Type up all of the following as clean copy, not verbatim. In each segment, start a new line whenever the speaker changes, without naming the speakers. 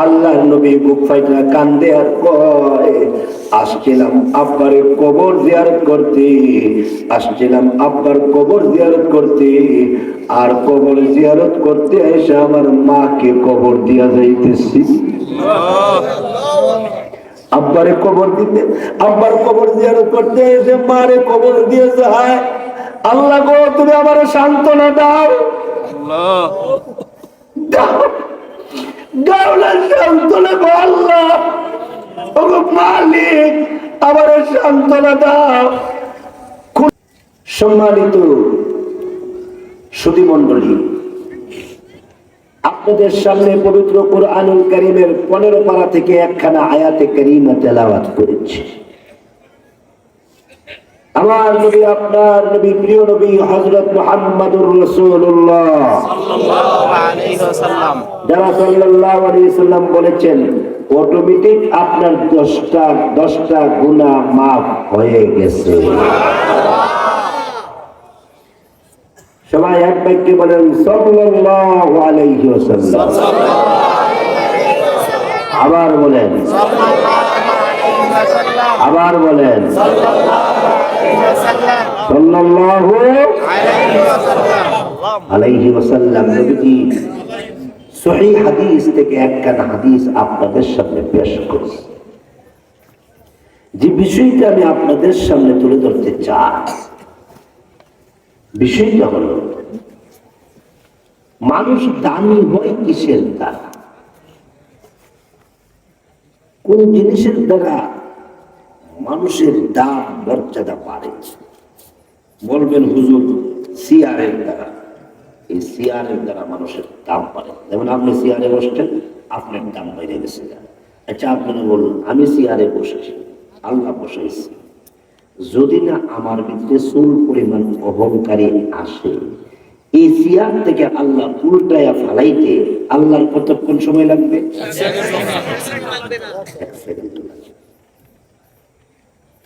আল্লাহর নবী বুক ফাইটা কান্দে আর কয়, আসছিলাম আব্বার কবর জিয়ারত করতে, আসছিলাম আব্বার কবর জিয়ারত করতে, আর কবর জিয়ারত করতে এসে আমার মাকে কবর দিয়া যাইতেছি। আব্বারে কবর দিতে, আব্বার কবর জিয়ারত করতে এসে মারে কবর দিয়ে যায়। আল্লাহ গো, তুমি আমার সান্ত্বনা দাও, দাও গাওলা সান্ত্বনা গো আল্লাহ, ওগো মালিক আমার সান্ত্বনা দাও। সম্মানিত সুধী মণ্ডলী, আপনাদের সামনে পবিত্র কুরআনুল কারীমের 15 পারা থেকে একখানা আয়াতে কারীমা তেলাওয়াত করেছি। আমার নবী, আপনার নবী, প্রিয় নবী হযরত মুহাম্মদুর রাসূলুল্লাহ সাল্লাল্লাহু আলাইহি ওয়াসাল্লাম, যারা সাল্লাল্লাহু আলাইহি ওয়াসাল্লাম বলেছেন অটোমেটিক আপনার 10টা গুনাহ মাফ হয়ে গেছে। সবাই এক বাক্যে বলেন সাল্লাল্লাহু আলাইহি ওয়াসাল্লাম। আবার বলেন, আবার বলেন সাল্লাল্লাহু আলাইহি ওয়াসাল্লাম। নবীজি সহিহ হাদিস থেকে একখানা হাদিস আপনাদের সামনে পেশ করছি। যে বিষয়টা আমি আপনাদের সামনে তুলে ধরতে চাই, বিষয়টা হলো মানুষ দামি হয় কিসের দ্বারা? কোন জিনিসের দ্বারা মানুষের দাম মর্যাদা বাড়ে? বলবেন হুজুর চেয়ারের দ্বারা। এই চেয়ারের দ্বারা মানুষের দাম বাড়ে। যেমন আপনি চেয়ারে বসছেন, আপনার দাম বেড়ে গেছে। আচ্ছা আপনারা বলুন, আমি চেয়ারে বসেছি, আল্লাহ বসাইছি, যদি না আমার ভিতরে চুল পরিমাণ অহংকারী আসে, এই চেয়ার থেকে আল্লাহ উল্টায়া ফালাইতে আল্লাহর কতক্ষণ সময় লাগবে?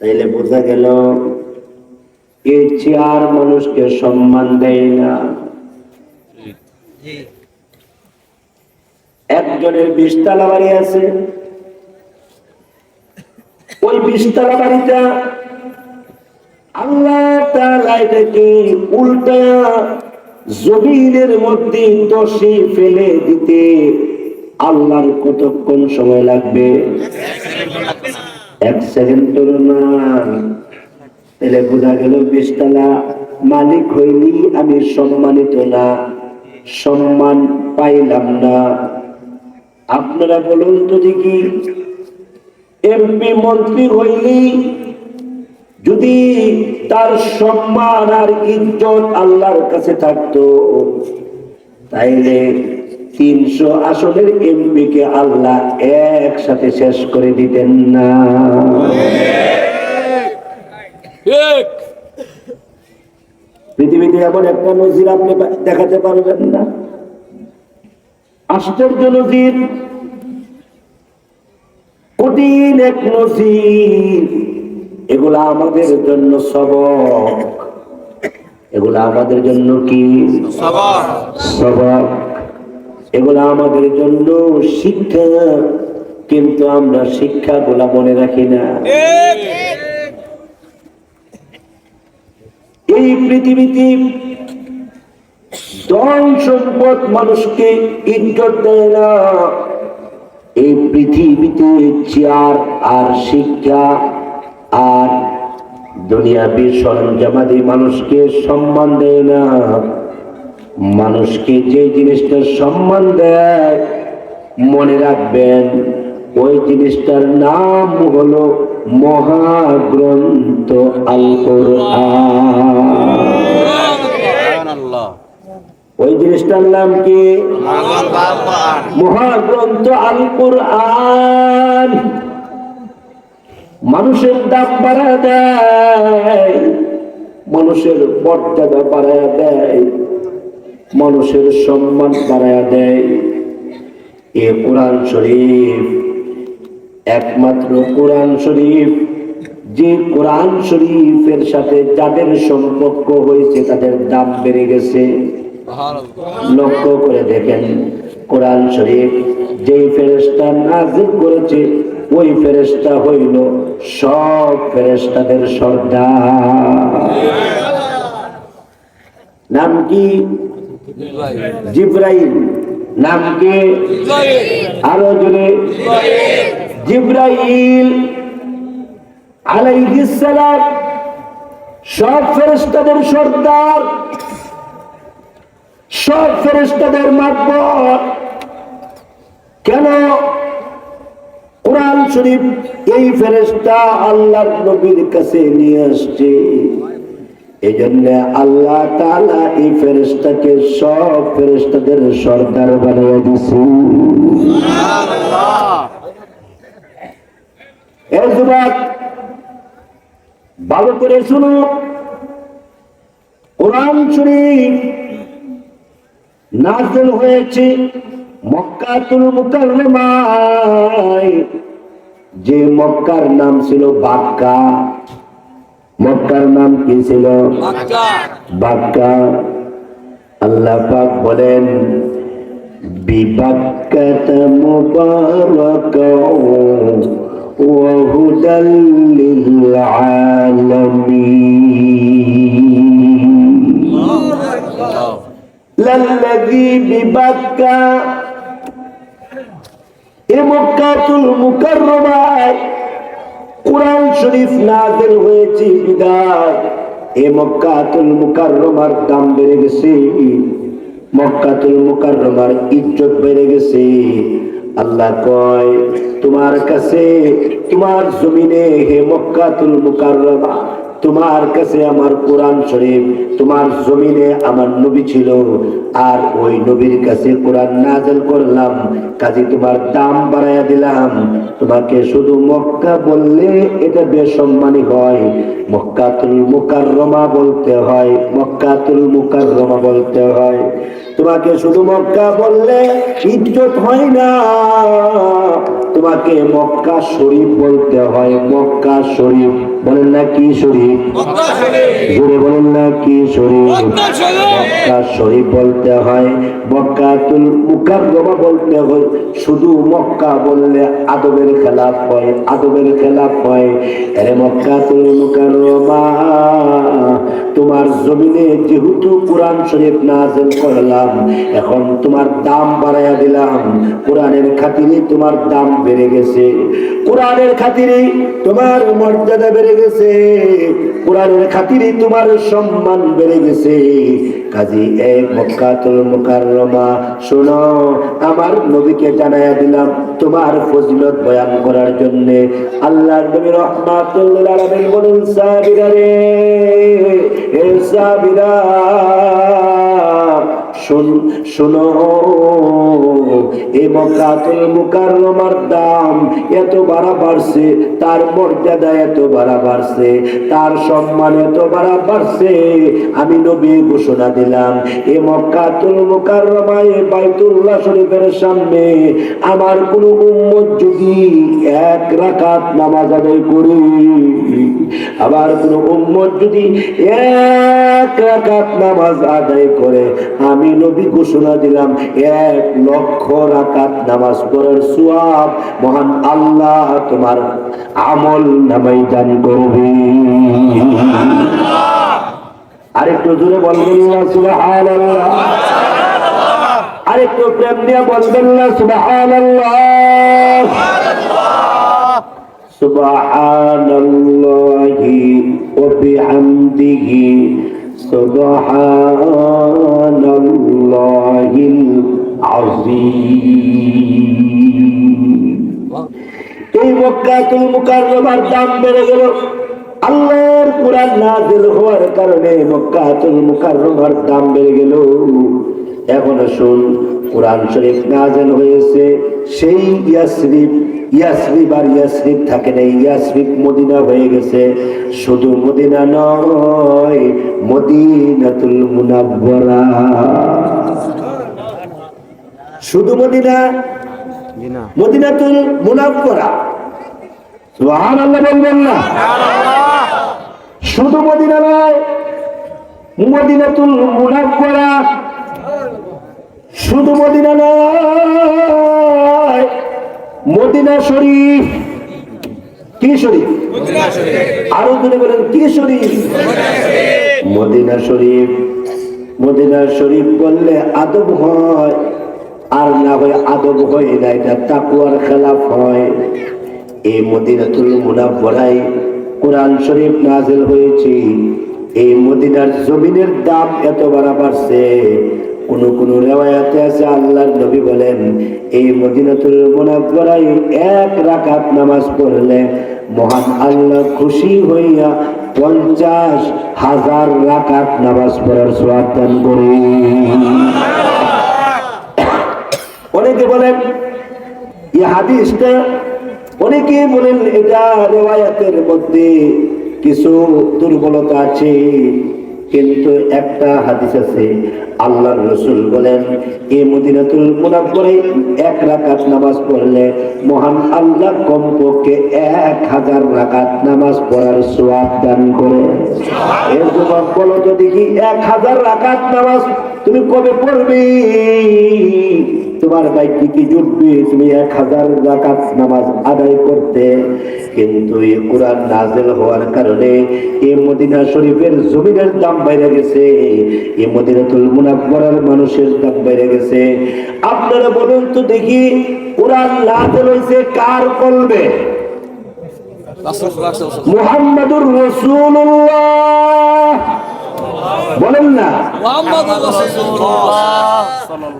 তাইলে বোঝা গেল এই চেয়ার মানুষকে সম্মান দেয় না। একজনের 20 তলা বাড়ি আছে, ওই 20 তলা বাড়িটা আল্লাহ তাআলা এটাকে উল্টায়া জমিনের মধ্যে দশে ফেলে দিতে আল্লাহর কতক্ষণ সময় লাগবে? 1 সেকেন্ডের না। তাহলে বোঝা গেল 20 তলা মালিক হইলি আমি সম্মানিত না, সম্মান পাইলাম না। আপনারা বলুন তো দেখি, এমপি মন্ত্রী হইলি যদি তার সম্মান আর ইজ্জত আল্লাহর কাছে থাকতো, তাইলে 300 আসনের এমপি কে আল্লাহ একসাথে শেষ করে দিতেন না। পৃথিবীতে এমন একটা নজির আপনি দেখাতে পারবেন না। আশ্চর্য নজির, কঠিন এক নজির। এগুলা আমাদের জন্য সবক, এগুলা আমাদের জন্য কি সবক, এগুলা আমাদের জন্য শিক্ষা। কিন্তু আমরা শিক্ষাগুলা মনে রাখি না। এই পৃথিবীতে ধন সম্পদ মানুষকে ইজ্জত দেয় না। এই পৃথিবীতে চেয়ার আর শিক্ষা আর দুনিয়াবি সরঞ্জামাদি মানুষকে সম্মান দেয় না। মানুষকে যে জিনিসটার সম্মান দেয়, মনে রাখবেন ওই জিনিসটার নাম হলো মহাগ্রন্থ আল কোরআন। ওই জিনিসটার নাম কি? মহাগ্রন্থ আল কোরআন। মানুষের দাম বাড়ায় দেয়, মানুষের মর্যাদা বাড়ায় দেয়, মানুষের সম্মান বাড়ায় দেয়। এ কোরআন শরীফ, একমাত্র কোরআন শরীফ, যে কোরআন শরীফের সাথে যাদের সম্পর্ক হয়েছে তাদের দাম বেড়ে গেছে। লক্ষ্য করে দেখেন, কোরআন শরীফ যেই ফেরেশতা নাযিল করেছে ওই ফেরেশতা হইল সব ফেরেশতাদের সর্দার। নাম কি? জিবরাইল। নাম কি? আরো জোরে। জিবরাইল আলাইহিস সালাম সব ফেরেশতাদের সর্দার, সব ফেরেশতাদের মাতবর। কেন? কোরআন শরীফ এই ফেরেশতা আল্লাহর নবীর কাছে নিয়ে আসছে, এই জন্য আল্লাহ তাআলা এই ফেরেশতাকে সব ফেরেশতাদের সর্দার বানিয়ে দিয়েছে। সুবহানাল্লাহ। এই যুবক ভালো করে শুনো, কোরআন শরীফ নাযিল হয়েছে মক্কাতুল মুকাররমায়, যে মক্কার নাম ছিল বাক্কা। মক্কার নাম কি ছিল? বাক্কা। আল্লাহ পাক বলেন বিবাক্কাতা মুবারাকাও ওয়া হুদাল লিল আলামিন। লাল্লাযী বিবাক্কা, এ মক্কাতুল মুকাররমায় কোরআন শরীফ নাযিল হয়েছে বিদায় এ মক্কাতুল মুকাররমার দাম বেড়ে গেছে, মক্কাতুল মুকাররমার ইজ্জত বেড়ে গেছে। আল্লাহ কয় তোমার কাছে, তোমার জমিনে হে মক্কাতুল মুকাররমা, তোমার কাছে আমার কোরআন শরীফ, তোমার জমিনে আমার নবী ছিল, আর ওই নবীর কাছে কোরআন নাযিল করলাম, কাজে তোমার দাম বাড়াইয়া দিলাম। তোমাকে শুধু মক্কা বললে এটা বেসম্মানী হয়, মক্কাতুল মুকাররমা বলতে হয়, মক্কাতুল মুকাররমা বলতে হয়। তোমাকে শুধু মক্কা বললে ইজ্জত হয় না, তোমাকে মক্কা শরীফ বলতে হয়। মক্কা শরীফ বলেন না কি শরীফ? জোরে বলেন না কি শরীফ? মক্কা শরীফ বলতে হয়, মক্কাতুল মুকাররমা বলতে হয়। শুধু মক্কা বললে আদবের খেলাফ হয়, আদবের খেলাফ হয়। আরে মক্কাতুল মুকাররমা, তোমার জমিনে যেহেতু কোরআন শরীফ নাযিল করলাম, এখন তোমার দাম বাড়াইয়া দিলাম। কোরআনের খাতিরে তোমার দাম বেড়ে গেছে, কোরআনের খাতিরে তোমার মর্যাদা বেড়ে গেছে, কোরআনের খাতিরে তোমার সম্মান বেড়ে গেছে। কাজী এই মক্কাতুল মুকাররমা শোনো, আমার নবীকে জানাইয়া দিলাম তোমার ফজিলত বয়ান করার জন্য। আল্লাহর নবী রাহমাতুল লিল আলামিন বলেন সাহাবীরা রে, এ সাহাবীরা শোনো, এই মক্কাতুল মুকাররমার দাম এত বাড়া বাড়ছে, তার মর্যাদা এত বাড়া বাড়ছে, তার সম্মান এত বাড়া বাড়ছে। আমি নবী ঘোষণা দিলাম এই মক্কাতুল মুকাররমায় বাইতুল্লাহ শরীফের সামনে আমার কোন উম্মত যদি এক রাকাত নামাজ আদায় করে, আবার কোন উম্মত যদি এক রাকাত নামাজ আদায় করে, আমি নবী ঘোষণা দিলাম 1,00,000 রাকাত নামাজ পড়ার সওয়াব মহান আল্লাহ তোমার আমল নামায় দান করবে। আরেকটু জোরে বলবেন না সুবহানাল্লাহ? আরেকটু প্রেম দিয়ে বলবেন না সুবহানাল্লাহ? সুবহানাল্লাহি ওয়া বিহামদিহি সুবহানাল্লাহিল আযীম। এই মক্কাতুল মুকাররমার দাম বেড়ে গেল আল্লাহর কোরআন নাযিল হওয়ার কারণে। মক্কাতুল মুকাররমার দাম বেড়ে গেল। এখন শুন, কোরআন শরীফ নাযিল হয়েছে সেই ইয়াসরিব, ইয়াসরিব আর ইয়াসরিব থাকে না, ইয়াসরিব মদিনা হয়ে গেছে। শুধু মদিনা নয়, মদিনাতুল মুনাওয়ারা। শুধু মদিনা, মদিনাতুল মুনাওয়ারা। সুবহানাল্লাহ বলবেন না? শুধু মদিনা নয়, মদিনাতুল মুনাওয়ারা। শুধু মদিনা নয়, মদিনা শরীফ। কি শরীফ? আরো জনে বলেন কি শরীফ? মদিনা শরীফ। মদিনা শরীফ বললে আদব হয়, আর না হয় আদব হয় না, এটা তাকওয়ার খেলাফ হয়। এই মদিনাতুল মুনাওয়ারায় কোরআন শরীফ নাযিল হয়েছে। এই মদিনার জমিনের দাম এত বাড়ছে, কোন কোন রিওয়ায়াতে আছে আল্লাহর নবী বলেন এই মদিনাতুল মুনাওয়ারায় এক রাকাত নামাজ পড়লে মহান আল্লাহ খুশি হইয়া 50,000 রাকাত নামাজ পড়ার সওয়াব দান করেন। অনেকে বলেন এই হাদিসটা, অনেকে বলেন এটা রিওয়ায়াতের মধ্যে কিছু দুর্বলতা আছে, কিন্তু একটা হাদিস আছে আল্লাহর রাসূল বলেন এই মদিনাতুল মুনাওয়ারায় এক রাকাত নামাজ পড়লে মহান আল্লাহ কমপক্ষে 1000 রাকাত নামাজ পড়ার সওয়াব দান করে। এর জবাব বলো তো দেখি, 1000 রাকাত নামাজ তুমি কবে পড়বে? তোমার ভাগ্যে কি জুটবে তুমি 1000 রাকাত নামাজ আদায় করতে? কিন্তু এই কোরআন নাযিল হওয়ার কারণে এই মদিনা শরীফের জমিনের দাম বেড়ে গেছে, এই মদিনাতুল মুনাওয়ারার মানুষের দাম বেড়ে গেছে। আপনারা বলুন তো দেখি, কোরআন নাযিল হইছে কার কলবে? মুহাম্মাদুর রাসূলুল্লাহ। বলেন না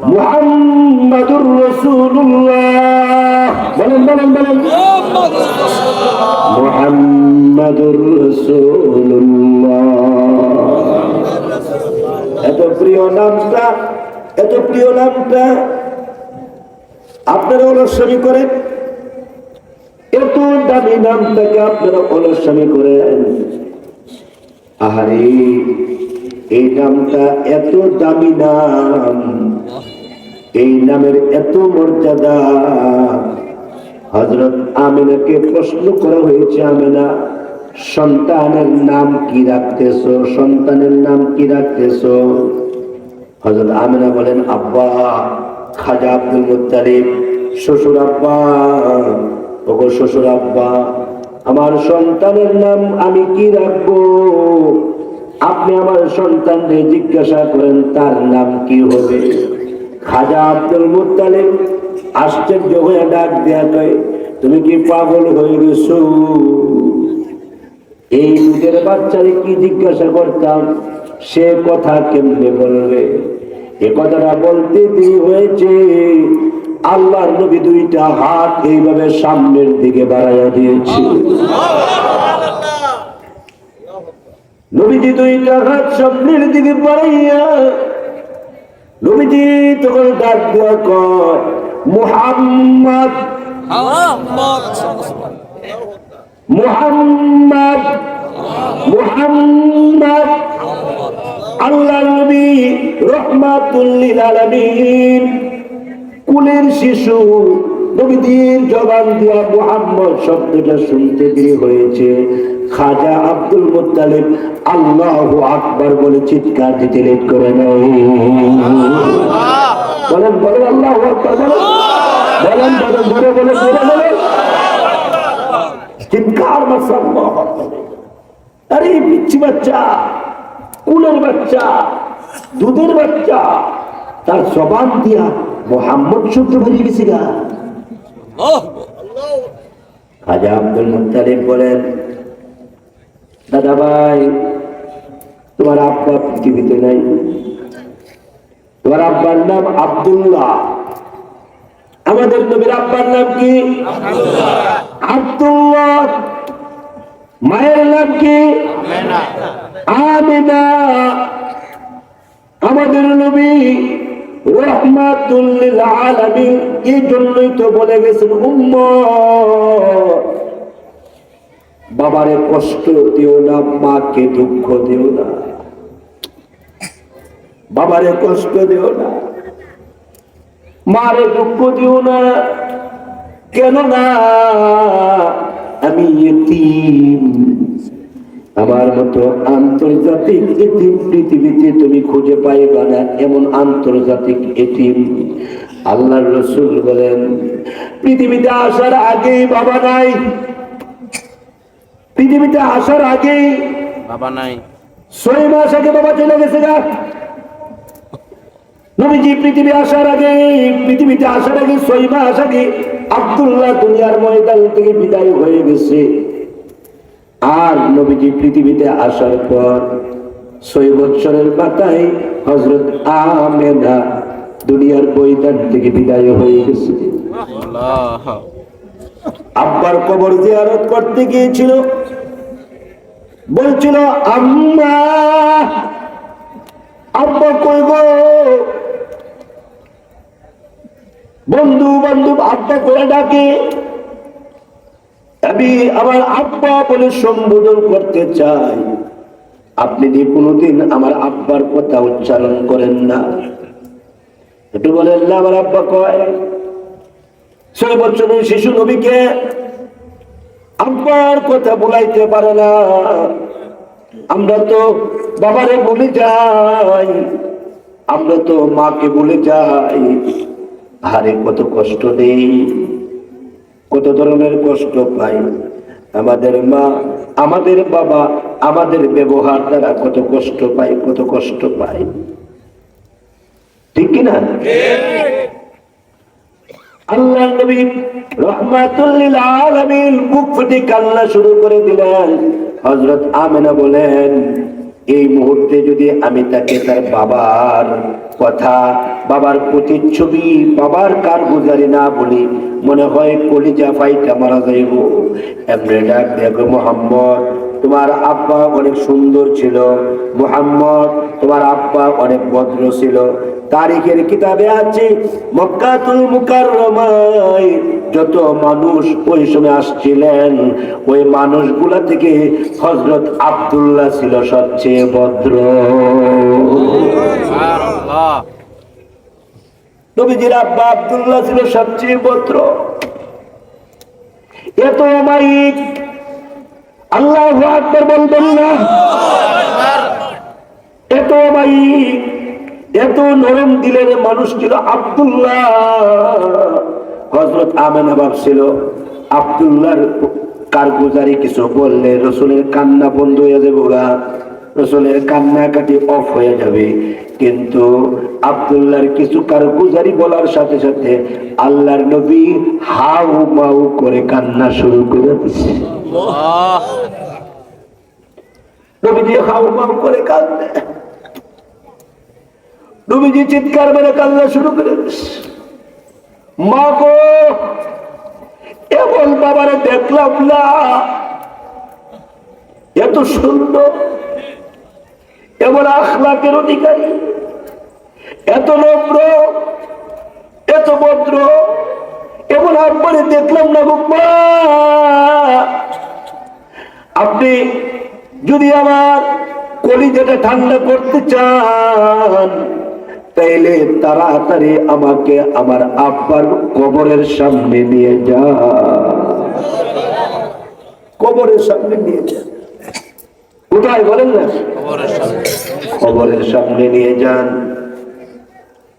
মুহাম্মাদুর রাসূলুল্লাহ। বলেন বলেন বলেন মুহাম্মাদুর রাসূলুল্লাহ। এত প্রিয় নামটা, এত প্রিয় নামটা আপনারা অলস্বামী করেন, এত দামি নামটাকে আপনারা অলস্বামী করেন। আহারে এই নামটা এত দামি নাম, এই নামের এত মর্যাদা। হযরত আমিনাকে প্রশ্ন করা হয়েছে, আমিনা সন্তানের নাম কি রাখতেছো? সন্তানের নাম কি রাখতেছো? হযরত আমিনা বলেন আব্বা খাজা আব্দুল মুত্তালিব। শ্বশুর আব্বা, ওগো শ্বশুর আব্বা, আমার সন্তানের নাম আমি কি রাখবো? আপনি আমার সন্তানকে জিজ্ঞাসা করেন তার নাম কি হবে। খাজা আব্দুল মুত্তালিব আশ্চর্য হয়ে ডাক দেয়া কয়, তুমি কি পাগল হয়ে গেছো? এই দুধের বাচ্চারে কি জিজ্ঞাসা করতাম, সে কথা কেমনে বলবে? এ কথাটা বলতে দেরি হয়েছে, আল্লাহর নবী দুইটা হাত এইভাবে সামনের দিকে বাড়াইয়া দিয়েছে। নবীজি দুইটা হাত সামনের দিকে বাড়াইয়া নবীজি তখন ডাক দেওয়া কয় মুহাম্মদ, মুহাম্মদ, মুহাম্মদ। আল্লাহর নবী রাহমাতুল লিল আলামিন, কুলের শিশু, নবীজির জবান দিয়া মুহাম্মদ শব্দটা শুনতে দেরি হয়েছে। খাজা আব্দুল মুত্তালিব আল্লাহু আকবার বলে চিৎকার দিতে লেট করে নাই। বলেন বলেন আল্লাহু আকবার বলেন, বলেন বলেন বলে বলে বলে বলে চিৎকার মারছে আল্লাহু আকবার। আরে পিচ্চি বাচ্চা, কুলের বাচ্চা, দুধের বাচ্চা, তার জবান দিয়া মুহাম্মদ শব্দ বেরিয়ে গেছে গা। খাজা আব্দুল মুত্তালিব বলেন দাদা ভাই, তোমার আব্বা পৃথিবীতে নাই, তোমার আব্বার নাম আব্দুল্লাহ। আমাদের নবীর আব্বার নাম কি? আব্দুল্লাহ। মায়ের নাম কি? আমিনা। আমাদের নবী রাহমাতুল লিল আলামিন, এই জন্যই তো বলে গেছেন উম্মত বাবারে কষ্ট দিও না, মাকে দুঃখ দিও না, বাবারে কষ্ট দিও না, মারে দুঃখ দিও না। কেন না? আমি ইতিম, আমার মতো আন্তর্জাতিক এতিম পৃথিবীতে তুমি খুঁজে পাইবা না, এমন আন্তর্জাতিক এতিম। আল্লাহর রাসূল বলেন, পৃথিবীতে আসার আগেই বাবা নাই, পৃথিবীতে আসার আগেই
বাবা নাই,
6 মাস আগে বাবা চলে গেছে গা। নবীজি পৃথিবীতে আসার আগে 6 মাস আগে আব্দুল্লাহ দুনিয়ার ময়দান থেকে বিদায় হয়ে গেছে। আর নবীজি পৃথিবীতে আসার পর 6 বছরের মাথায় হযরত আমেনা দুনিয়ার ময়দান থেকে বিদায় হয়ে গেছে।
আল্লাহ।
আব্বার কবর জিয়ারত করতে গিয়েছিল, বলছিল আম্মা, আব্বা কই গো? বন্ধু বান্ধব আব্বা করে ডাকে, আমি আমার আব্বা বলে সম্বোধন করতে চাই। আপনি যে কোনোদিন আমার আব্বার কথা উচ্চারণ করেন না, একটু বলেন না আমার আব্বা কয়। 6 বছরের শিশু নবীকে আব্বার কথা বলাইতে পারে না। আমরা তো বাবারে বলে যাই, আমরা তো মাকে বলে যাই। আরে কত কষ্ট নেই, কত ধরনের কষ্ট পাই। আমাদের মা, আমাদের বাবা, আমাদের ব্যবহার দ্বারা কত কষ্ট পাই, কত কষ্ট পাই, ঠিক কিনা? আল্লাহ নবী রাহমাতুল লিল আলামিন বুক ফুটে কান্না শুরু করে দিলেন। হযরত আমেনা বলেন, এই মুহূর্তে যদি আমি তাকে তার বাবার কথা, বাবার প্রতিচ্ছবি, বাবার কারগুজারি না বলি, মনে হয় কলিজা ফাইটা মারা যাইব। এমনি ডাক দেখো, মুহাম্মদ তোমার আব্বা অনেক সুন্দর ছিল, মুহাম্মদ তোমার আব্বা অনেক ভদ্র ছিল। তারিখের কিতাবে আছে মক্কাতুল মুকাররমায় যত মানুষ ওই সময় আসছিলেন, ওই মানুষগুলা থেকে হযরত আব্দুল্লাহ ছিল সবচেয়ে ভদ্র।
সুবহানাল্লাহ।
নবীজির আব্বা আব্দুল্লাহ ছিল সবচেয়ে ভদ্র। এত অমায়িক, আল্লাহু আকবার বলবেন না? এত অমায়িক, এত নরম দিলের মানুষ ছিল আব্দুল্লাহ। হযরত আমেনা ভাবছিল আব্দুল্লাহর কারগুজারি কিছু বললে রাসূলের কান্না বন্ধ হয়ে যাবে, রাসূলের কান্নাকাটি অফ হয়ে যাবে। কিন্তু আব্দুল্লাহর কিছু কারগুজারি বলার সাথে সাথে আল্লাহর নবী হাউ মাউ করে কান্না শুরু করে দিয়েছে। নবীজি হাউ মাউ করে কাঁদে, নবীজি চিৎকার মেরে কান্না শুরু করে দিয়েছে। মা গো, এমন বাবারে দেখলাম না, এত সুন্দর, এমন আখলাকের অধিকারী, এত নম্র, এত ভদ্র, এমন আব্বারে দেখলাম না গো মা। আপনি যদি আমার কলিজাটা ঠান্ডা করতে চান, তাইলে তাড়াতাড়ি আমাকে আমার আব্বার কবরের সামনে নিয়ে যান, কবরের সামনে নিয়ে যান। কোথায় বলেন না? কবরের সামনে নিয়ে যান।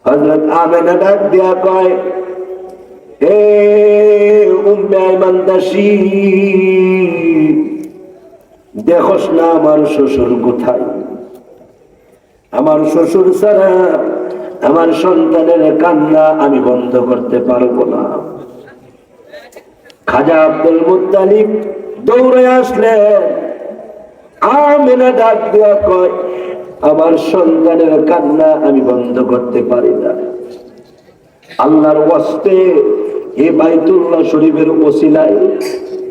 হযরত আমেনা ডাক দিয়া কয়, হে উম্মে আইমান দাসী, দেখোস না আমার শ্বশুর কোথায়? আমার শ্বশুর ছাড়া আমার সন্তানের কান্না আমি বন্ধ করতে পারবো না। খাজা আব্দুল মুত্তালিব দৌড়ে আসলেন। আমেনা ডাক দিয়া কয়, আমার সন্তানের কান্না আমি বন্ধ করতে পারি না। আল্লাহর ওয়াস্তে এই বাইতুল্লাহ শরীফের ওসিলায়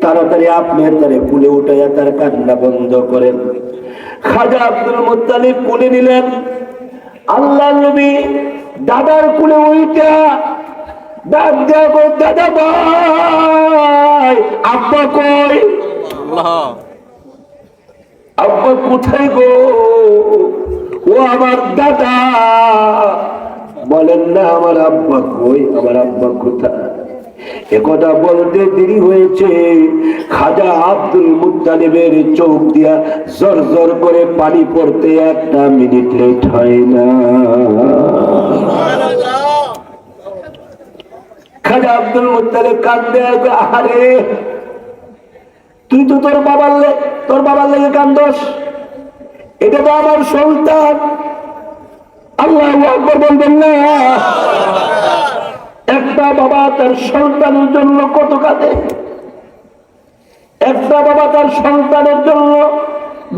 তাড়াতাড়ি আপনি তারে কুলে উঠাইয়া তার কান্না বন্ধ করেন। খাজা আব্দুল মুত্তালিব কুলে নিলেন। আল্লাহ নবী দাদার কুলে উঠা ডাক দেয়া গো, দাদা ভাই, আব্বা কই? আব্বা কোথায় গো? ও আমার দাদা। বলেন না আমার আব্বা কই, আমার আব্বা কোথায়? একথা বলতে দেরি হয়েছে, খাজা আব্দুল মুত্তালিবের চোখ দিয়া জর জর করে পানি পড়তে 1 মিনিট লেট হয় না। খাজা আব্দুল মুত্তালিব কান্দে, আরে তুই তো তোর বাবার লেগে কান্দস, এটা তো আমার সন্তান। আল্লাহু আকবার বলবেন না? একটা বাবা তার সন্তানের জন্য কত কাঁদে, একটা বাবা তার সন্তানের জন্য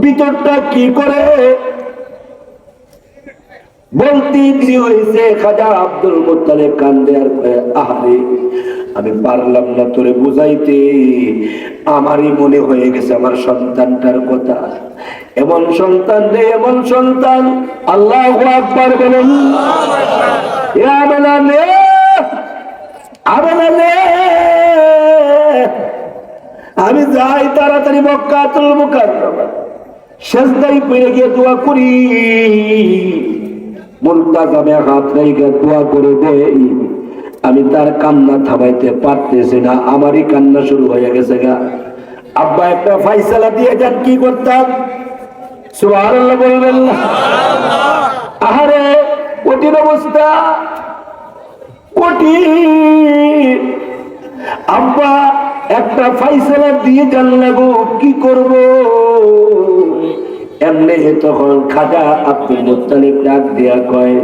ভিতরটা কি করে। বলতে দেরি হয়েছে, খাজা আব্দুল মুত্তালিব কান্দে আর আহারে আমি পারলাম না তোরে বুঝাইতে, আমারই মনে হয়ে গেছে আমার সন্তানটার কথা। এমন সন্তান রে, এমন সন্তান। আল্লাহু আকবার বলেন। আমেনা নে, আমেনা নে, আমি যাই তাড়াতাড়ি মক্কাতুল মুকাররমা সেজদায় পড়ে গিয়ে দোয়া করি, মুলতাজামে হাত রেখে দোয়া করে দেই। আমি তার কান্না থামাইতে পারতেছি না, আমারই কান্না শুরু হয়ে গেছে গা। আব্বা একটা ফাইসালা দিয়ে যান, কি করতাম? সুবহানাল্লাহ বলবেন না? আহারে কঠিন অবস্থা, কঠিন। আব্বা একটা ফাইসালা দিয়ে যান লাগো, কি করব? এমনি তখন খাজা আব্দুল মুত্তালিব ডাক দিয়া কয়,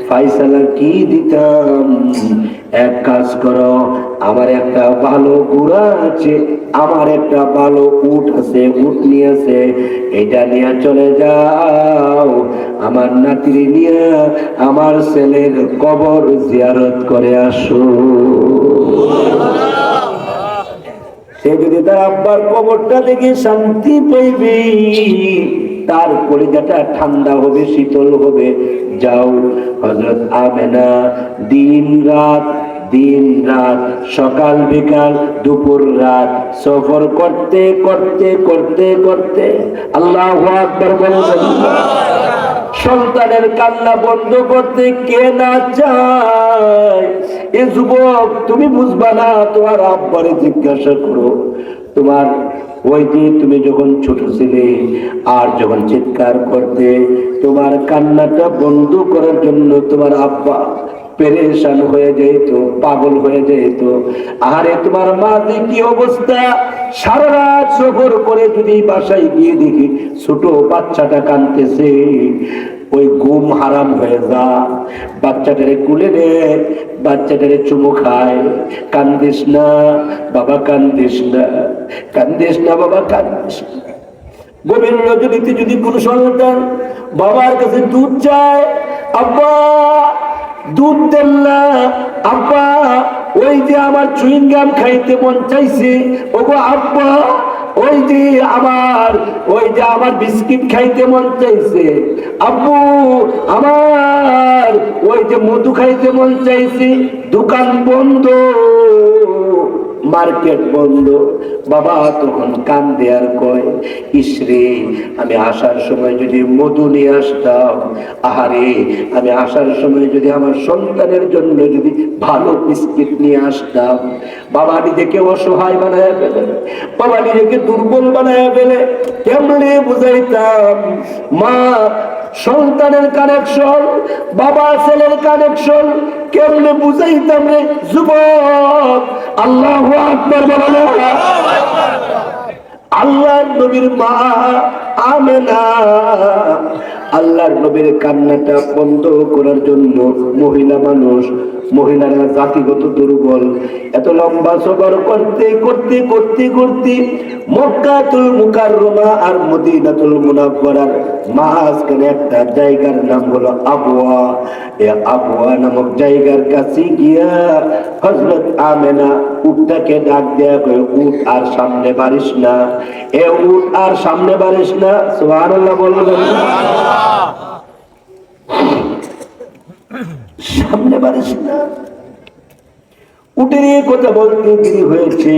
ফাইসালা কি দিতাম? এক কাজ করো, আমার একটা ভালো ঘোড়া আছে, আমার একটা ভালো উট আছে, উট নিয়ে আছে, এটা নিয়ে চলে যাও, আমার নাতির নিয়ে আমার ছেলের কবর জিয়ারত করে আসো। সে যদি তার আব্বার কবরটা দেখে শান্তি পাইবে, তার কলিজাটা ঠান্ডা হবে, শীতল হবে। যাও, হযরত আমেনা দিন রাত সকাল বিকাল দুপুর রাত সফর করতে করতে করতে করতে আল্লাহু আকবার বলবেন, সন্তানের কান্না বন্ধ করতে কে না চায়? এ যুবক, তুমি বুঝবা না, তোমার আব্বারে জিজ্ঞাসা করো। তোমার ওই যে তুমি যখন ছোট ছিলে আর যখন চিৎকার করতে, তোমার কান্নাটা বন্ধ করার জন্য তোমার আব্বা পেরেশান হয়ে যেত, পাগল হয়ে যেত। আরে তোমার মা যে কি অবস্থা, সারা রাত সফর করে যদি বাসায় গিয়ে দেখি ছোট বাচ্চাটা কাঁদতেছে, ওই ঘুম হারাম হয়ে যা। বাচ্চাটারে কুলে নে, বাচ্চাটারে চুমু খায়। কান্দিস না বাবা, কান্দিস না, কান্দিস না বাবা, কান্দিস না। গভীর রজনীতে যদি কোন সন্তান বাবার কাছে দুধ চায়, আব্বা দুধ দেন না, আব্বা ওই যে আমার চুইং গাম খাইতে মন চাইছে, ওগো আব্বা ওই যে আমার বিস্কিট খাইতে মন চাইছে, আব্বু আমার ওই যে মধু খাইতে মন চাইছে, দোকান বন্ধ, মার্কেট বন্ধ। বাবা তখন কান্দে আর কয়, ইসরে আমি আসার সময় যদি মধু নিয়ে আসতাম, আহারে আমি আসার সময় যদি আমার সন্তানের জন্য যদি ভালো বিস্কিট নিয়ে আসতাম। বাবা নিজেকে অসহায় বানায় ফেলে, বাবা নিজেকে দুর্বল বানায় ফেলে। কেমনে বুঝাইতাম মা সন্তানের কানেকশন, বাবা ছেলের কানেকশন, কেমনে বুঝাইতাম রে যুবক? আল্লাহু আকবার বলো। আল্লাহর নবীর মা আমেনা, আল্লাহর নবীর কান্নাটা বন্ধ করার জন্য মহিলা মানুষ, মহিলারা জাতিগত দুর্বল, এত লম্বা সফর করতে করতে করতে করতে মক্কাতুল মুকাররমা আর মদিনাতুল মুনাওয়ারার মাঝখানে একটা জায়গার নাম হলো আবওয়া। এই আবওয়া নামক জায়গার কাছে গিয়া হযরত আমেনা উটটাকে ডাক দেয়া কয়, উট আর সামনে বাড়িস না, এ উট আর সামনে বাড়িস না। সুবহানাল্লাহ বলবেন, সামনে বাড়িস না। উটের এই কথা বলতে দেরি হয়েছে,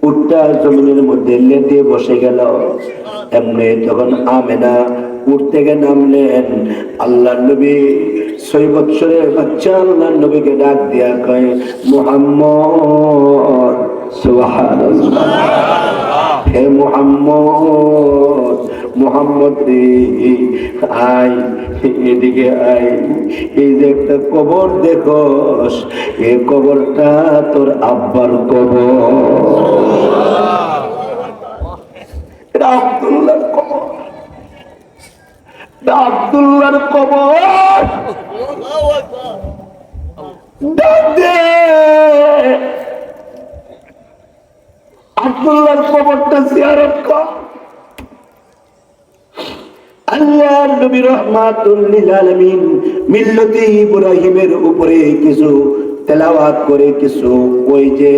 উটটা জমিনের মধ্যে লেটে বসে গেল। এমনি তখন আমেনা উঠ থেকে নামলেন। আল্লাহর নবী 6 বছরের বাচ্চা আল্লাহর নবীকে ডাক দিয়া কয় মুহাম্মদ, সুবহানাল্লাহ, হে মুহাম্মদ, মুহাম্মদ রে আয়, এদিকে আয়, এই যে একটা কবর দেখোস, এই কবরটা তোর আব্বার কবর। এটা আব্দুল্লাহর কবর, এটা আব্দুল্লাহর কবর। ডাক দে, আব্দুল্লাহর কবরটা জিয়ারত কর। আল্লাহর নবী রাহমাতুল লিল আলামিন মিল্লাতে ইব্রাহিমের উপরে কিছু তেলাওয়াত করে, কিছু ওই যে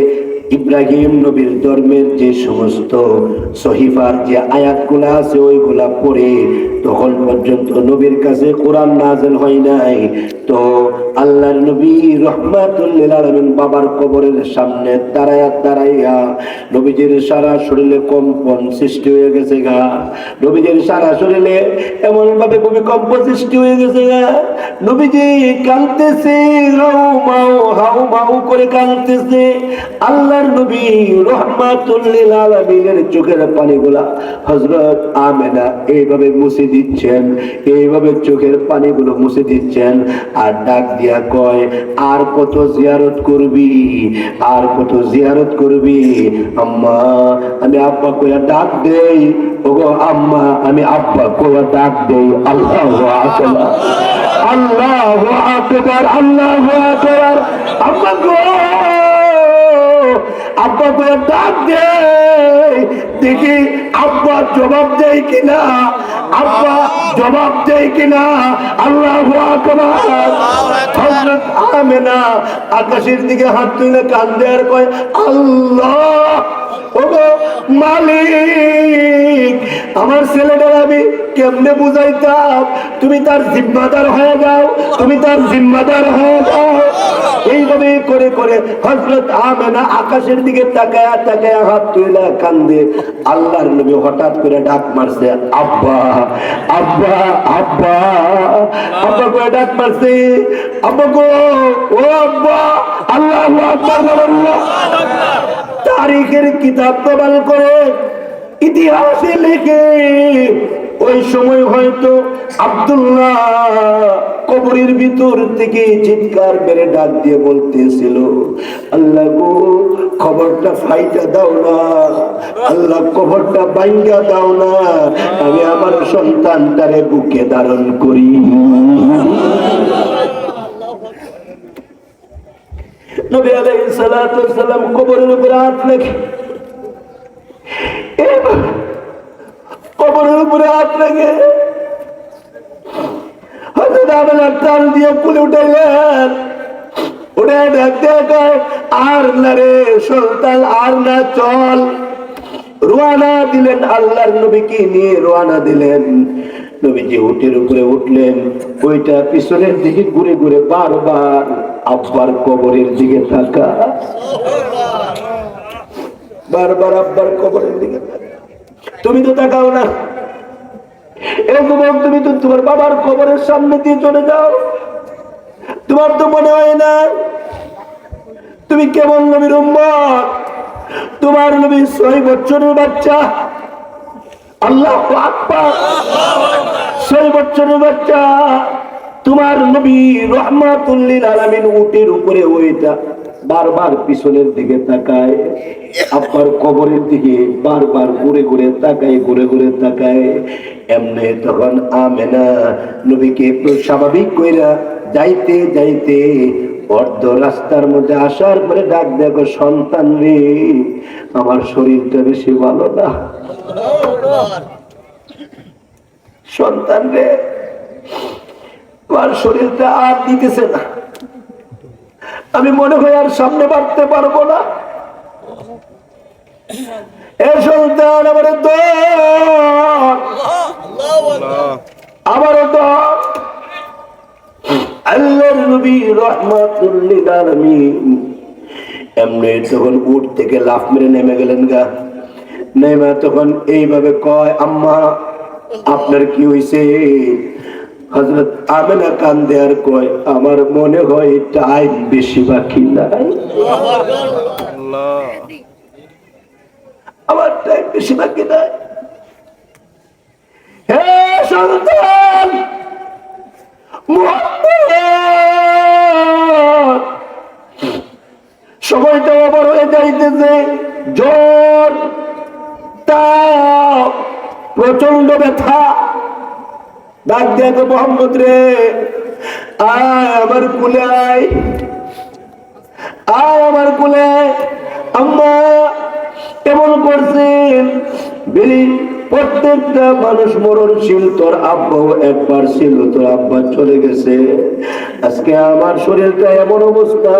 ইব্রাহিম নবীর ধর্মের যে সমস্ত সহিফার যে আয়াতগুলা আছে ওইগুলা পড়ে, তখন পর্যন্ত নবীর কাছে কোরআন নাযিল হয় নাই। তো আল্লাহর নবী রাহমাতুল লিল আলামিন বাবার কবরের সামনে দাঁড়াইয়া নবীজির সারা শরীরে কম্পন সৃষ্টি হয়ে গেছে গা। নবীজির সারা শরীরে এমন ভাবে ভূমিকম্প সৃষ্টি হয়ে গেছে গা, নবীজি কাঁদতেছে, হাউ মাউ করে কাঁদতেছে। আল্লাহর নবী রাহমাতুল লিল আলামিনের চোখের পানিগুলা হযরত আমেনা এইভাবে মুছে দিচ্ছেন, এইভাবে চোখের পানিগুলো মুছে দিচ্ছেন। আর ডাক দিয়া কয়, আর কত জিয়ারত করবি, আর কত জিয়ারত করবি আম্মা? আমি আব্বা কইয়া ডাক দেই, ওগো আম্মা আমি আব্বা কইয়া ডাক দেই। আল্লাহু আকবার, আল্লাহু আকবার, আল্লাহু আকবার। আব্বা গো, আব্বা কইয়া ডাক দেই, দেখি আব্বা জবাব দেয় কিনা, আব্বা জবাব দেয় কিনা। আল্লাহু আকবার। হযরত আমেনা আকাশের দিকে হাত তুলে কান্দে আর কয়, আল্লাহ, ওগো মালিক, আমার ছেলেটার আমি কেমনে বুঝাইতাম? তুমি তার জিম্মাদার হয়ে যাও, তুমি তার জিম্মাদার হয়ে যাও। এইভাবে করে করে হযরত আমেনা আকাশের দিকে তাকায়া তাকায়া হাত তুলে কান্দে। আল্লাহর নবী হঠাৎ করে ডাক মারছে, আব্বা, আব্বা, আব্বা, আব্বা করে ডাক মারছে। আব্বা গো, ও আব্বা। আল্লাহু আকবার, আল্লাহ। তারিখের কিতাব প্রমাণ করে, ইতিহাসে লেখে, ওই সময় হয়তো আব্দুল্লাহ কবরের ভিতর থেকে চিৎকার মেরে ডাক দিয়ে বলতেছিল, আল্লাহ গো, খবরটা ফাইটা দাও না, আল্লাহ কবরটা ভাঙ্গা দাও না, আমি আমার সন্তানটারে বুকে ধারণ করি। নবী আলাইহিস সালাতু ওয়াস সালাম কবরের উপরে হাত রেখে, কবরের উপরে হাত রেখে হযরত আমেনার টান দিয়ে কুলে উঠাইলেন। উঠে ডাক দিয়ে, আর না রে সুলতান, আর না, চল। রওনা দিলেন, আল্লাহর নবীকে নিয়ে রওনা দিলেন। নবীজি উটের উপরে উঠলেন, ওইটা পিছনের দিকে ঘুরে ঘুরে বারবার আব্বার কবরের দিকে তাকা, বারবার আব্বার কবরের দিকে তাকা। তুমি তো তাকাও না, এরকম তুমি তো তোমার বাবার কবরের সামনে দিয়ে চলে যাও, তোমার তো মনে হয় না তুমি কেমন নবীর উম্মত? তোমার নবী 6 বছরের বাচ্চা, আল্লাহু আকবার, 6 বছরের বাচ্চা। তোমার নবী রাহমাতুল লিল আলামিন উটের উপরে ওইটা বারবার পিছনের দিকে তাকায়, আব্বার কবরের দিকে বারবার ঘুরে ঘুরে তাকায়, ঘুরে ঘুরে তাকায়। এমনি তখন আমেনা নবীকে একটু স্বাভাবিক কইরা যাইতে যাইতে অর্ধ রাস্তার মধ্যে আসার পরে ডাক দেখো, সন্তান রে, আমার শরীরটা বেশি ভালো না, সন্তান রে, তোমার শরীরটা আর দিতেছে না, আমি মনে হয় আর সামনে বাড়তে পারবো না। এ সন্তান, আমার আমারও তো আল্লাহর নবী রাহমাতুল লিল আলামিন এমনি তখন উট থেকে লাফ মেরে নেমে গেলেন গা। নেমে তখন এইভাবে কয়, আম্মা আপনার কি হয়েছে? হযরত আমেনা কান্দে আর কয়, আমার মনে হয় টাইম বেশি বাকি নাই,
আল্লাহ
আমার টাইম বেশি বাকি নাই। হে সন্তান মুহাম্মদ, সময়টা আবার হয়ে যাইতেছে, জ্বর, তাপ, প্রচন্ড ব্যথা। ডাক দেখো মোহাম্মদ রে, আয় আমার কুলে আয়, আয় আমার কুলে। আম্মা এমন করছেন, প্রত্যেকটা মানুষ মরণশীল, তোর আব্বাও একবার ছিল, তোর আব্বা চলে গেছে, আজকে আমার শরীরটা এমন অবস্থা,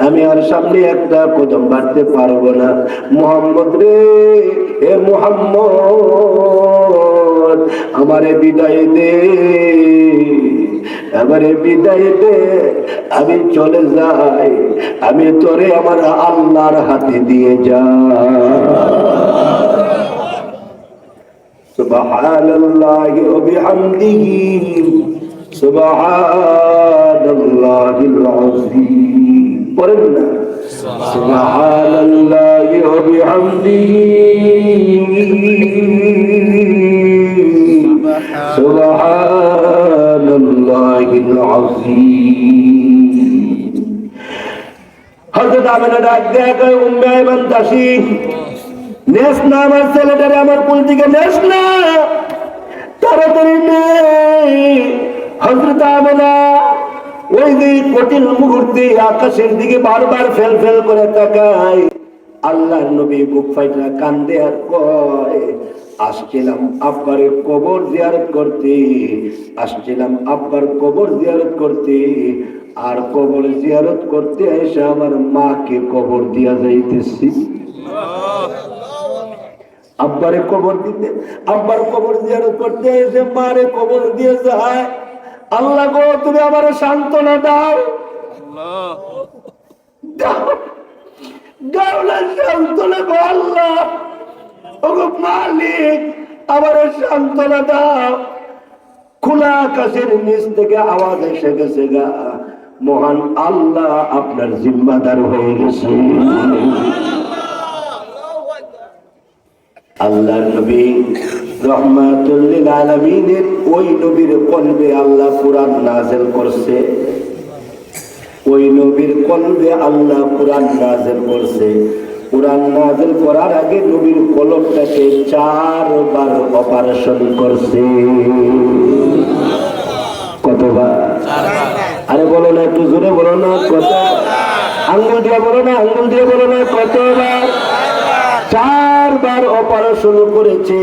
আমি আর সামনে একটা কদম বাড়তে পারবো না। মুহাম্মদ রে, হে মুহাম্মদ, আমারে বিদায় দে, আমারে বিদায় দে, আমি চলে যাই, আমি তোরে আমার আল্লাহর হাতে দিয়ে যাই। সুবহানাল্লাহি ওয়া বিহামদিহি, সুবহানাল্লাহিল আযীম। পড়েন না, সুবহানাল্লাহি ওয়া বিহামদিহি, সুবহানাল্লাহিল আযীম। হযরত আমেনা ডাক দেয়, উম্মে আইমান দাসী, নেস না আমার ছেলেটারে আমার কোল থেকে নেস না, তাড়াতাড়ি নে। হযরত আমেনা ওই যে কঠিন মুহূর্তে আকাশের দিকে বারবার ফেল ফেল করে তাকায়। আল্লাহর নবী বুক ফাইটা কান্দে আর কয়, আসছিলাম আব্বার কবর জিয়ারত করতে, আসছিলাম আব্বার কবর জিয়ারত করতে, আর কবর জিয়ারত করতে এসে আমার মাকে কবর দিয়া যাইতেছি। আব্বারে কবর দিতে, আব্বার কবর জিয়ারত করতে এসে মারে কবর দিয়ে যায়। আল্লাহ গো, তুমি আমারে সান্ত্বনা দাও, দাও, দাও না সান্ত্বনা গো আল্লাহ, ওগো মালিক, আমারে সান্ত্বনা দাও। খোলা আকাশের নিচ থেকে আওয়াজ এসে গেছে, গা মহান আল্লাহ আপনার জিম্মাদার হয়ে গেছে। আল্লাহর নবী রহমাতুল লিল আলামিনের ওই নবীর কলবে আল্লাহ কুরআন নাযিল করছে, ওই নবীর কলবে আল্লাহ কুরআন নাযিল করছে। কুরআন নাযিল করার আগে নবীর কলবটাকে 4 বার অপারেশন করছে। কতবার? আরে বলো না, একটু জোরে বলো না, কত? আঙ্গুল দিয়ে বলো না, আঙ্গুল দিয়ে বলো না, কতবার? 4 বার অপারেশন করেছে।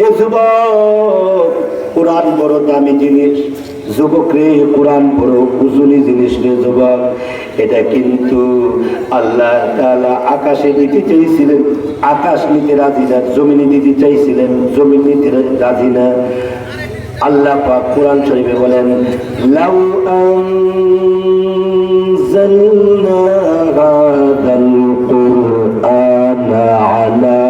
এ যুবক, কুরআন বড় দামি জিনিস, যুবক রে, কুরআন বড় উজুনি জিনিস রে যুবক। এটা কিন্তু আল্লাহ তাআলা আকাশে দিতে চাইছিলেন, আকাশ নিতে রাজি না, জমিনে দিতে চাইছিলেন, জমিন নিতে রাজি না। আল্লাহ পাক কুরআন শরীফে বলেন, লাউ আনজালনা হাযাল কুরআনা আলা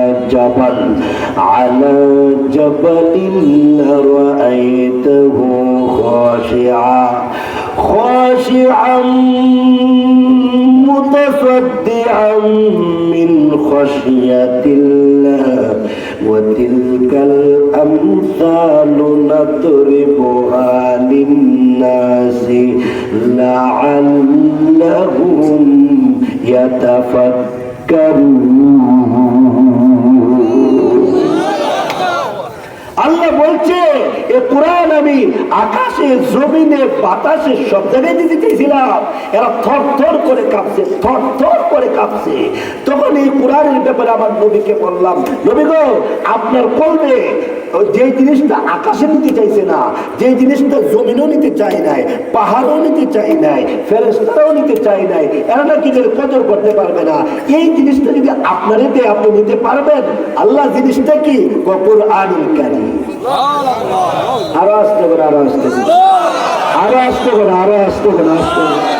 জাবালিন লারাআইতাহু খাশিআন মুতাসাদ্দিআন মিন খাশিয়াতিল্লাহ ওয়া তিলকাল আমসালু নাদরিবুহা লিন-নাসি লাআল্লাহুম ইয়াতাফাক্কারুন। আল্লাহ বলছে, এ কুরআন আমি আকাশে, জমিনে, বাতাসে সব জায়গায় দিতে চেয়েছিলাম, এরা থর থর করে কাঁপছে, থর থর করে কাঁপছে। তখন এই কুরআনের ব্যাপারে আমার নবীকে বললাম, নবী গো, আপনার কলবে যে জিনিসটা আকাশে নিতে চাইছে না, যে জিনিসটা জমিনও নিতে চাই নাই, পাহাড়ও নিতে চাই নাই, ফেরেশতারাও নিতে চাই নাই, এরা নাকি কদর করতে পারবে না, এই জিনিসটা যদি আপনার এতে আপনি নিতে পারবেন। আল্লাহ জিনিসটা কি? কুরআনুল কারীম। আরো আসতে করে, আরো আসতে করে, আরো আসতে করে, আরো আসতে করে, আসতে করে।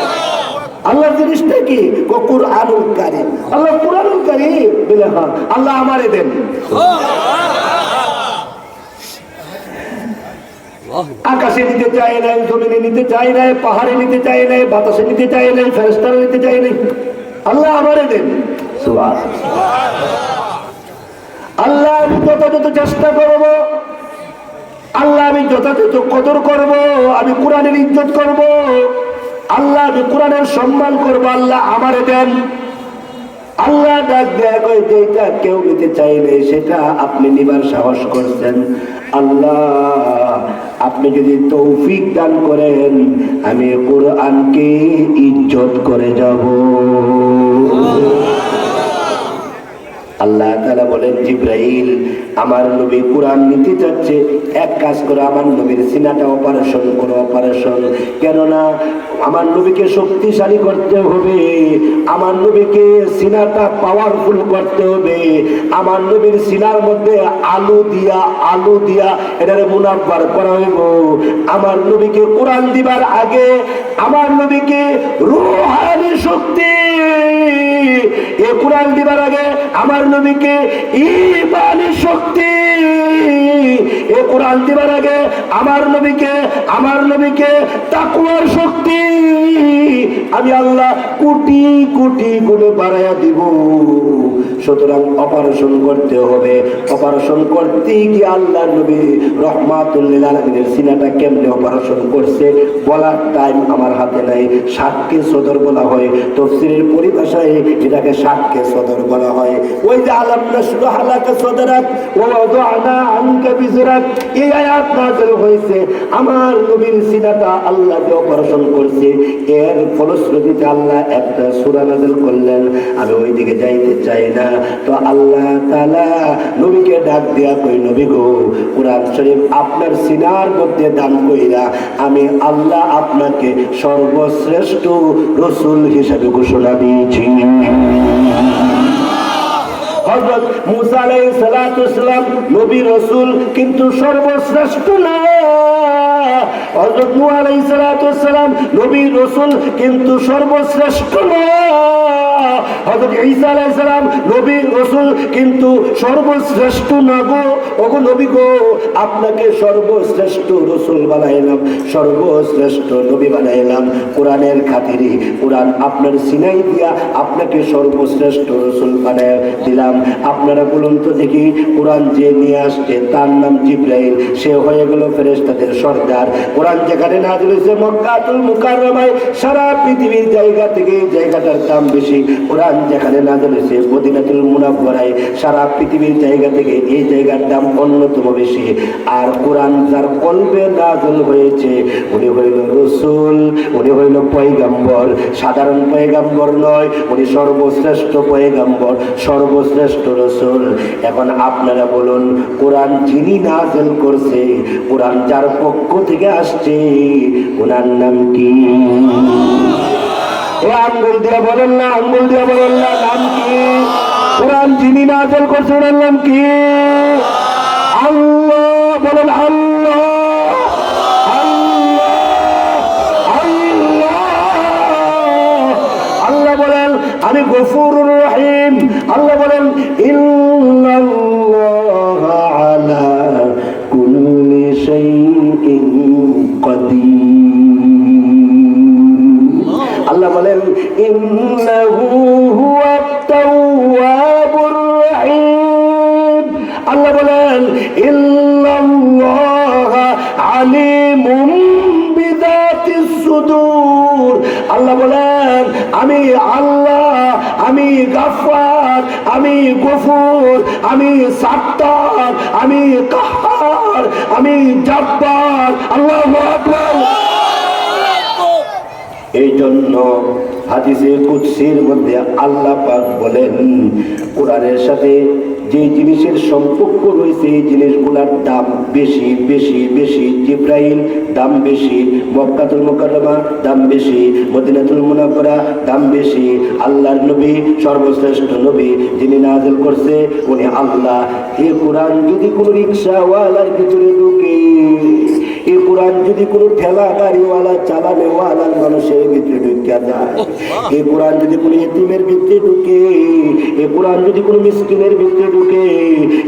আল্লাহ জিনিসটা কি? কুরআনুল কারীম। আল্লাহ কুরআনুল কারীম বলে, হ্যাঁ আল্লাহ আমারে দেন। আকাশে নিতে চায় নাই, জমিনে নিতে চায় নাই, পাহাড়ে নিতে চায় নাই, বাতাসে নিতে চায় নাই, ফেরেশতারা নিতে চায় নাই। আল্লাহ আমারে দেন। আল্লাহ আমি যথাযথ চেষ্টা করব, আল্লাহ আমি যথাযথ কদর করব, আমি কোরআনের ইজ্জত করব, আল্লাহ আমি কোরআনের সম্মান করব। আল্লাহ আমারে দেন। আল্লাহ ডাক দেয়া কই যেটা কেউ নিতে চাইলে সেটা আপনি নিবার সাহস করছেন। আল্লাহ আপনি যদি তৌফিক দান করেন আমি কোরআনকে ইজ্জত করে যাব। আল্লাহ তাআলা বলেন, জিবরাইল আমার নবী কোরআন নিতে যাচ্ছে, এক কাজ করে আমার নবীর সিনাটা অপারেশন করো, অপারেশন। কেননা আমার নবীকে শক্তিশালী করতে হবে, আমার নবীকে সিনাটা পাওয়ারফুল করতে হবে। আমার নবীর সিনার মধ্যে আলু দিয়া এটারে মুনাব্বার করা হইব। আমার নবীকে কোরআন দিবার আগে আমার নবীকে রূহানি শক্তি, এই কোরআন দিবার আগে আমার নবীকে ঈমানি শক্তি, এই কোরআন দিবার আগে আমার নবীকে তাকওয়ার শক্তি আমি আল্লাহ কোটি কোটি গুণে বাড়াইয়া দিব। সুতরাং অপারেশন করতে হবে। অপারেশন করতে গিয়ে আল্লাহ নবী রহমাতুল লিল আলামিনের সিনাটা কেমনে অপারেশন করছে বলার টাইম আমার হাতে নাই। শাক্কে সদর বলা হয়, তাফসীরের পরিভাষায় এটাকে শাক্কে সদর বলা হয়। ওই যে আলাম নাশরাহ লাকা সদরাক ওয়া ওয়াদানা আনকা বিজরাক, এই আয়াত নাযিল হয়েছে আমার নবীর সিনাটা আল্লাহ যে অপারেশন করছে এর ফলশ্রুতিতে আল্লাহ একটা সূরা নাযিল করলেন। আমি ওই দিকে যাইতে চাই না। তো আল্লাহ তাআলা নবীকে ডাক দিয়া কই, নবী গো কোরআন শরীফ আপনার সিনার মধ্যে দান কইরা আমি আল্লাহ আপনাকে সর্বশ্রেষ্ঠ রাসূল হিসেবে ঘোষণা দিয়েছি। হযরত মুসা আলাইহিস সালাতু ওয়াসসালাম নবী রাসূল কিন্তু সর্বশ্রেষ্ঠ না। হযরত নূহ আলাইহিস সালাতু ওয়াসসালাম নবী রাসূল কিন্তু সর্বশ্রেষ্ঠ না। হযরত ঈসা আলাইহিস সালাম নবী রাসূল কিন্তু সর্বশ্রেষ্ঠ না গো। ওগো নবী গো আপনাকে সর্বশ্রেষ্ঠ রাসূল বানাইলাম, সর্বশ্রেষ্ঠ নবী বানাইলাম কোরআনের খাতিরে। কোরআন আপনার সিনাই দিয়া আপনাকে সর্বশ্রেষ্ঠ রাসূল বানায় দিলাম। আপনারা বলুন তো দেখি, কোরআন যে নিয়ে আসছে তার নাম জিবরাইল, সে হয়ে গেল ফেরেশতাদের সর্দার। কোরআন যেখানে নাযিল হয়েছে মক্কাতুল মুকাররমায়, সারা পৃথিবীর জায়গা থেকে এই জায়গাটার দাম বেশি। কোরআন যেখানে নাযিল হয়েছে মদিনাতুল মুনাওয়ারায়, সারা পৃথিবীর জায়গা থেকে এই জায়গার দাম অন্যতম বেশি। আর কোরআন যার কলবে নাযিল হয়েছে উনি হইল রাসূল, উনি হইল পয়গম্বর। সাধারণ পয়গম্বর নয়, উনি সর্বশ্রেষ্ঠ পয়গম্বর, সর্বশ্রেষ্ঠ রাসূল। এখন আপনারা বলুন, কোরআন যিনি নাযিল করছে, কোরআন যার পক্ষ থেকে আসছে ওনার নাম কি? আঙ্গুল দিয়ে বলেন না, আঙ্গুল দিয়ে বলেন না, নাম কি? কোরআন যিনি নাযিল করছে ওনার নাম কি? আল্লাহ। বলেন আল্লাহ, আল্লাহ বলেন আমি গফুরুর রহিম। আল্লাহ বলেন ইন্নাল্লাহা আলা কুল্লি শাইইন কাদির। আল্লাহ বলেন ইন্নাহু হুয়াত তাওয়াবুর রহিম। আল্লাহ বলেন ইন্নাল্লাহা আলিমুম বিযাতিস সুদূর। আল্লাহ বলেন আমি আল্লাহ, আমি গাফফার, আমি গফুর, আমি সাত্তার, আমি কাহ্হার, আমি জব্বার। আল্লাহু আকবার। এই জন্য হাদিসে কুদসির মধ্যে আল্লাহ পাক বলেন, কোরআনের সাথে যে জিনিসের সম্পর্ক রয়েছে এই জিনিসগুলোর দাম বেশি বেশি বেশি। জিবরাইল দাম বেশি, মক্কাতুল মুকাররমা দাম বেশি, মদিনাতুল মুনাওয়ারা দাম বেশি। আল্লাহর নবী সর্বশ্রেষ্ঠ নবী যিনি নাযিল করছে উনি আল্লাহ। এই কোরআন যদি কোনো রিকশাওয়ালার ভিতরে ঢুকে, এই কোরআন কোরআন যদি কোনো ঠেলা গাড়িওয়ালা চালানেওয়ালার মানুষের ভিতরে ঢুকে যায়, এই কোরআন যদি কোনো এতিমের ভিতরে ঢুকে, এই কোরআন যদি কোনো মিসকিনের ভিতরে ঢুকে,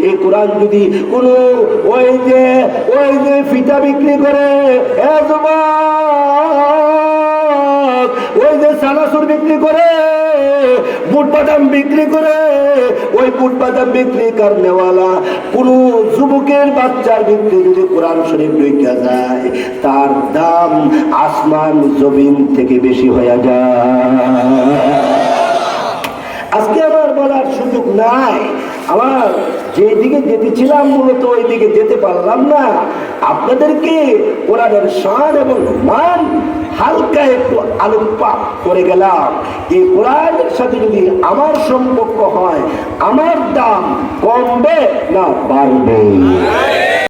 এই কোরআন যদি কোনো ওই যে ফিতা বিক্রি করে, ওই যে সানাসুর বিক্রি করে, বুট বাদাম বিক্রি করে, ওই বুট বাদাম বিক্রি করনেওয়ালা কোন যুবকের বাচ্চার ভিতরে যদি কোরআন শরীফ ঢুকে যায়, তার দাম আসমান জমিন থেকে বেশি হয়ে যায়। আজকে আমার বলার সুযোগ নাই, আমার যেদিকে যেতেছিলাম মূলত ওই দিকে যেতে পারলাম না। আপনাদেরকে কোরআনের শান এবং মান হালকা একটু আলোকপাত করে গেলাম। এই কোরআনের সাথে যদি আমার সম্পর্ক হয়, আমার দাম কমবে না বাড়বে?